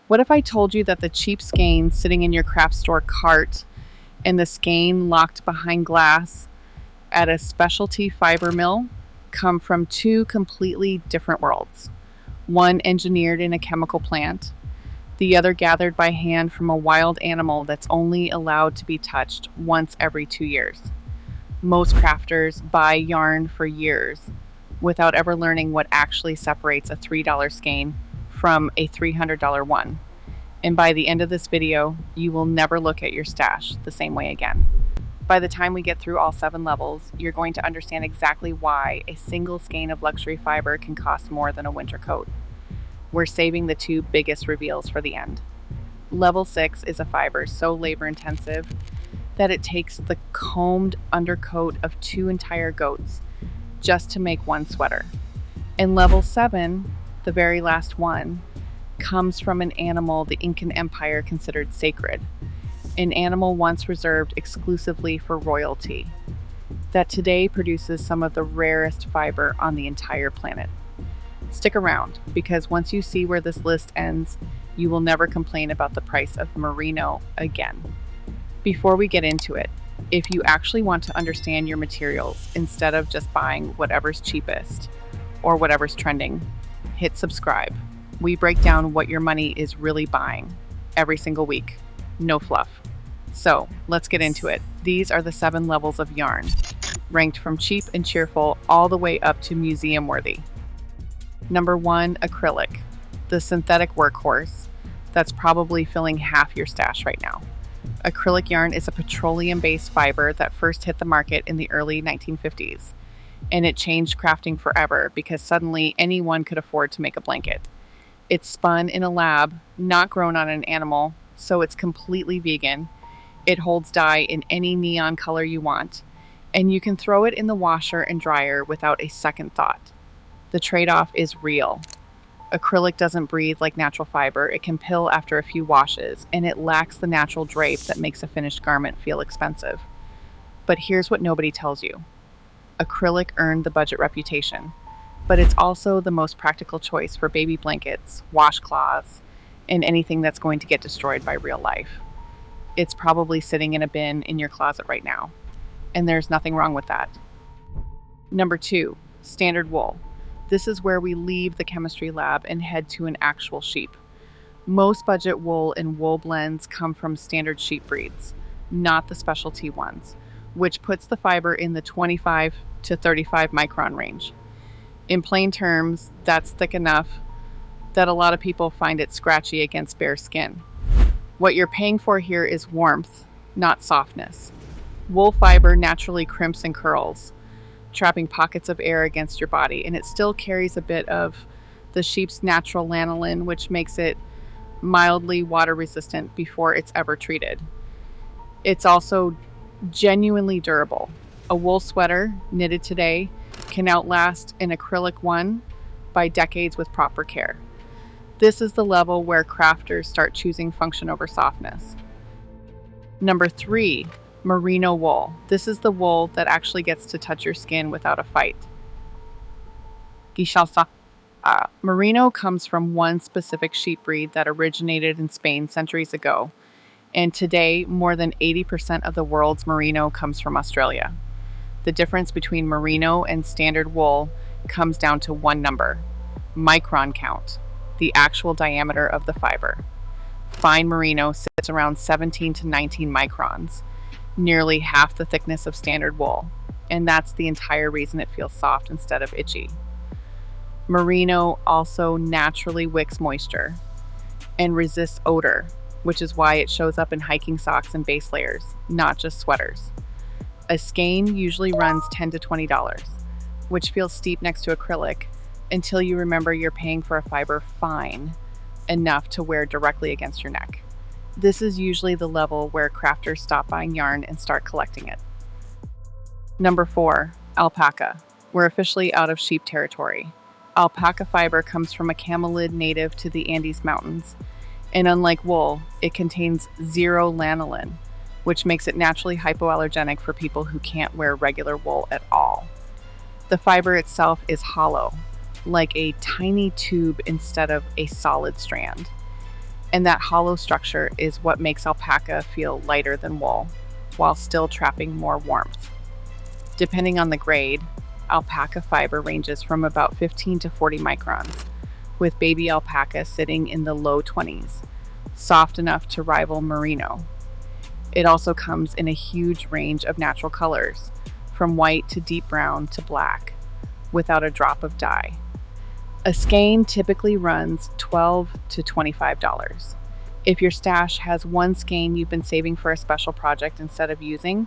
What if I told you that the cheap skein sitting in your craft store cart and the skein locked behind glass at a specialty fiber mill come from two completely different worlds? One engineered in a chemical plant, the other gathered by hand from a wild animal that's only allowed to be touched once every 2 years. Most crafters buy yarn for years without ever learning what actually separates a $3 skein from a $300 one. And by the end of this video, you will never look at your stash the same way again. By the time we get through all 7 levels, you're going to understand exactly why a single skein of luxury fiber can cost more than a winter coat. We're saving the 2 biggest reveals for the end. Level 6 is a fiber so labor intensive that it takes the combed undercoat of 2 entire goats just to make 1 sweater. And level 7, the very last one, comes from an animal the Incan Empire considered sacred, an animal once reserved exclusively for royalty, that today produces some of the rarest fiber on the entire planet. Stick around, because once you see where this list ends, you will never complain about the price of Merino again. Before we get into it, if you actually want to understand your materials instead of just buying whatever's cheapest or whatever's trending, hit subscribe. We break down what your money is really buying every single week. No fluff. So let's get into it. These are the 7 levels of yarn, ranked from cheap and cheerful all the way up to museum worthy. Number 1, acrylic, the synthetic workhorse that's probably filling half your stash right now. Acrylic yarn is a petroleum-based fiber that first hit the market in the early 1950s, and it changed crafting forever because suddenly anyone could afford to make a blanket. It's spun in a lab, not grown on an animal, so it's completely vegan. It holds dye in any neon color you want, and you can throw it in the washer and dryer without a second thought. The trade-off is real. Acrylic doesn't breathe like natural fiber. It can pill after a few washes, and it lacks the natural drape that makes a finished garment feel expensive. But here's what nobody tells you. Acrylic earned the budget reputation, but it's also the most practical choice for baby blankets, washcloths, and anything that's going to get destroyed by real life. It's probably sitting in a bin in your closet right now, and there's nothing wrong with that. Number 2, standard wool. This is where we leave the chemistry lab and head to an actual sheep. Most budget wool and wool blends come from standard sheep breeds, not the specialty ones, which puts the fiber in the 25 to 35 micron range. In plain terms, that's thick enough that a lot of people find it scratchy against bare skin. What you're paying for here is warmth, not softness. Wool fiber naturally crimps and curls, trapping pockets of air against your body, and it still carries a bit of the sheep's natural lanolin, which makes it mildly water resistant before it's ever treated. It's also genuinely durable. A wool sweater knitted today can outlast an acrylic one by decades with proper care. This is the level where crafters start choosing function over softness. Number 3, merino wool. This is the wool that actually gets to touch your skin without a fight. Merino comes from one specific sheep breed that originated in Spain centuries ago, and today more than 80% of the world's merino comes from Australia. The difference between merino and standard wool comes down to one number: micron count, the actual diameter of the fiber. Fine merino sits around 17 to 19 microns, nearly half the thickness of standard wool, and that's the entire reason it feels soft instead of itchy. Merino also naturally wicks moisture and resists odor, which is why it shows up in hiking socks and base layers, not just sweaters. A skein usually runs $10 to $20, which feels steep next to acrylic until you remember you're paying for a fiber fine enough to wear directly against your neck. This is usually the level where crafters stop buying yarn and start collecting it. Number 4, alpaca. We're officially out of sheep territory. Alpaca fiber comes from a camelid native to the Andes Mountains, and unlike wool, it contains 0 lanolin, which makes it naturally hypoallergenic for people who can't wear regular wool at all. The fiber itself is hollow, like a tiny tube instead of a solid strand. And that hollow structure is what makes alpaca feel lighter than wool, while still trapping more warmth. Depending on the grade, alpaca fiber ranges from about 15 to 40 microns, with baby alpaca sitting in the low 20s, soft enough to rival merino. It also comes in a huge range of natural colors, from white to deep brown to black, without a drop of dye. A skein typically runs $12 to $25. If your stash has one skein you've been saving for a special project instead of using,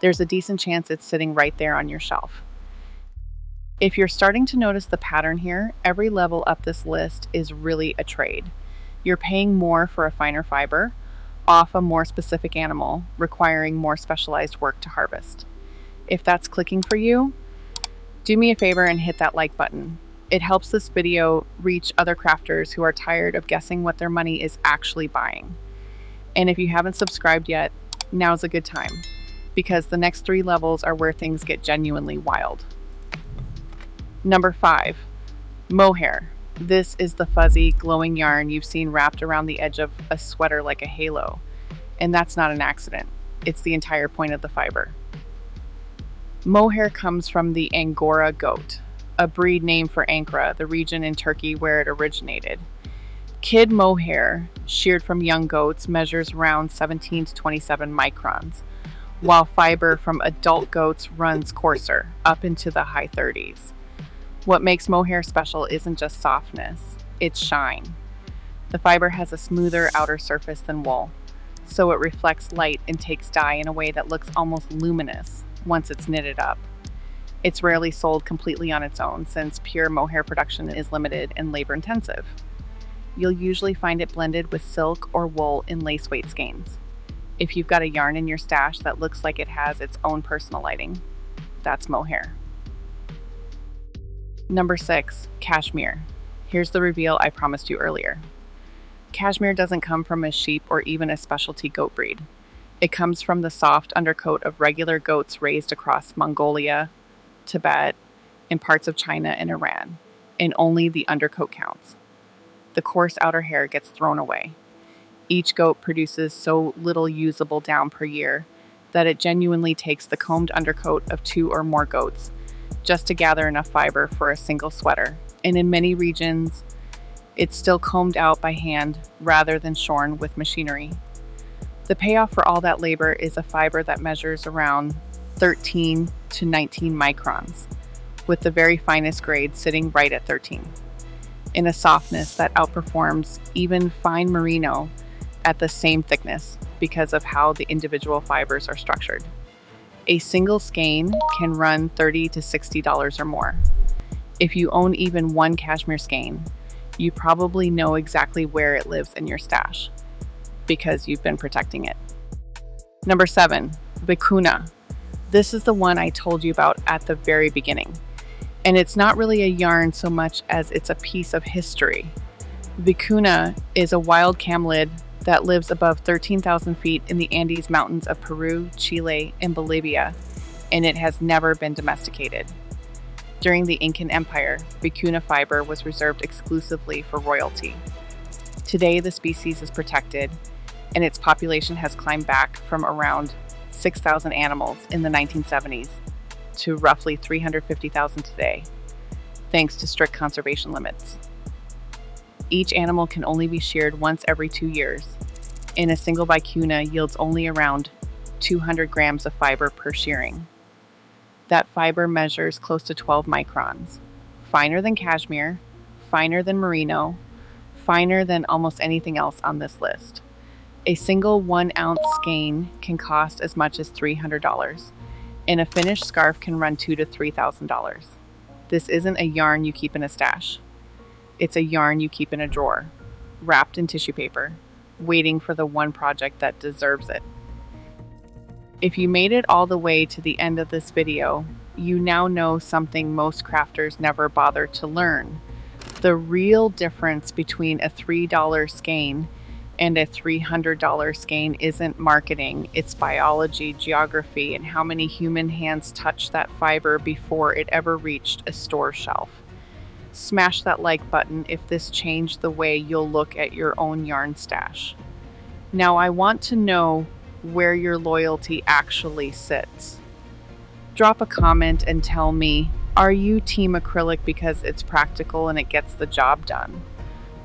there's a decent chance it's sitting right there on your shelf. If you're starting to notice the pattern here, every level up this list is really a trade. You're paying more for a finer fiber, off a more specific animal, requiring more specialized work to harvest. If that's clicking for you, do me a favor and hit that like button. It helps this video reach other crafters who are tired of guessing what their money is actually buying. And if you haven't subscribed yet, now's a good time, because the next 3 levels are where things get genuinely wild. Number 5, Mohair. This is the fuzzy, glowing yarn you've seen wrapped around the edge of a sweater like a halo. And that's not an accident. It's the entire point of the fiber. Mohair comes from the Angora goat, a breed named for Ankara, the region in Turkey where it originated. Kid mohair, sheared from young goats, measures around 17 to 27 microns, while fiber from adult goats runs coarser, up into the high 30s. What makes mohair special isn't just softness, it's shine. The fiber has a smoother outer surface than wool, so it reflects light and takes dye in a way that looks almost luminous once it's knitted up. It's rarely sold completely on its own, since pure mohair production is limited and labor-intensive. You'll usually find it blended with silk or wool in lace weight skeins. If you've got a yarn in your stash that looks like it has its own personal lighting, that's mohair. Number 6, Cashmere. Here's the reveal I promised you earlier. Cashmere doesn't come from a sheep or even a specialty goat breed. It comes from the soft undercoat of regular goats raised across Mongolia, Tibet, and parts of China and Iran, and only the undercoat counts. The coarse outer hair gets thrown away. Each goat produces so little usable down per year that it genuinely takes the combed undercoat of 2 or more goats just to gather enough fiber for a single sweater, and in many regions, it's still combed out by hand rather than shorn with machinery. The payoff for all that labor is a fiber that measures around 13 to 19 microns, with the very finest grade sitting right at 13, in a softness that outperforms even fine merino at the same thickness because of how the individual fibers are structured. A single skein can run $30 to $60 or more. If you own even one cashmere skein, you probably know exactly where it lives in your stash, because you've been protecting it. Number 7, Vicuña. This is the one I told you about at the very beginning. And it's not really a yarn so much as it's a piece of history. Vicuña is a wild camelid that lives above 13,000 feet in the Andes Mountains of Peru, Chile, and Bolivia, and it has never been domesticated. During the Incan Empire, Vicuña fiber was reserved exclusively for royalty. Today, the species is protected, and its population has climbed back from around 6,000 animals in the 1970s to roughly 350,000 today, thanks to strict conservation limits. Each animal can only be sheared once every 2 years, and a single vicuña yields only around 200 grams of fiber per shearing. That fiber measures close to 12 microns, finer than cashmere, finer than merino, finer than almost anything else on this list. A single 1-ounce skein can cost as much as $300, and a finished scarf can run $2,000 to $3,000. This isn't a yarn you keep in a stash. It's a yarn you keep in a drawer, wrapped in tissue paper, waiting for the one project that deserves it. If you made it all the way to the end of this video, you now know something most crafters never bother to learn. The real difference between a $3 skein and a $300 skein isn't marketing, it's biology, geography, and how many human hands touched that fiber before it ever reached a store shelf. Smash that like button if this changed the way you'll look at your own yarn stash. Now I want to know where your loyalty actually sits. Drop a comment and tell me, are you team acrylic because it's practical and it gets the job done?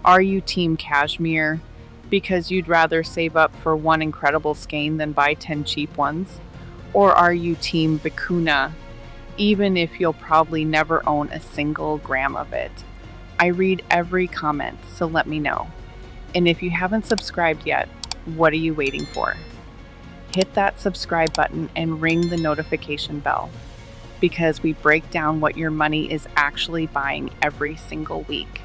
Are you team cashmere because you'd rather save up for one incredible skein than buy 10 cheap ones? Or are you team Vicuña, even if you'll probably never own a single gram of it? I read every comment, so let me know. And if you haven't subscribed yet, what are you waiting for? Hit that subscribe button and ring the notification bell, because we break down what your money is actually buying every single week.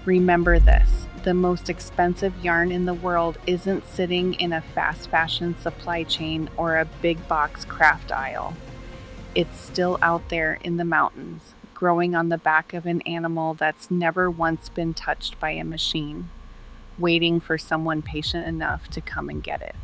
Remember this, the most expensive yarn in the world isn't sitting in a fast fashion supply chain or a big box craft aisle. It's still out there in the mountains, growing on the back of an animal that's never once been touched by a machine, waiting for someone patient enough to come and get it.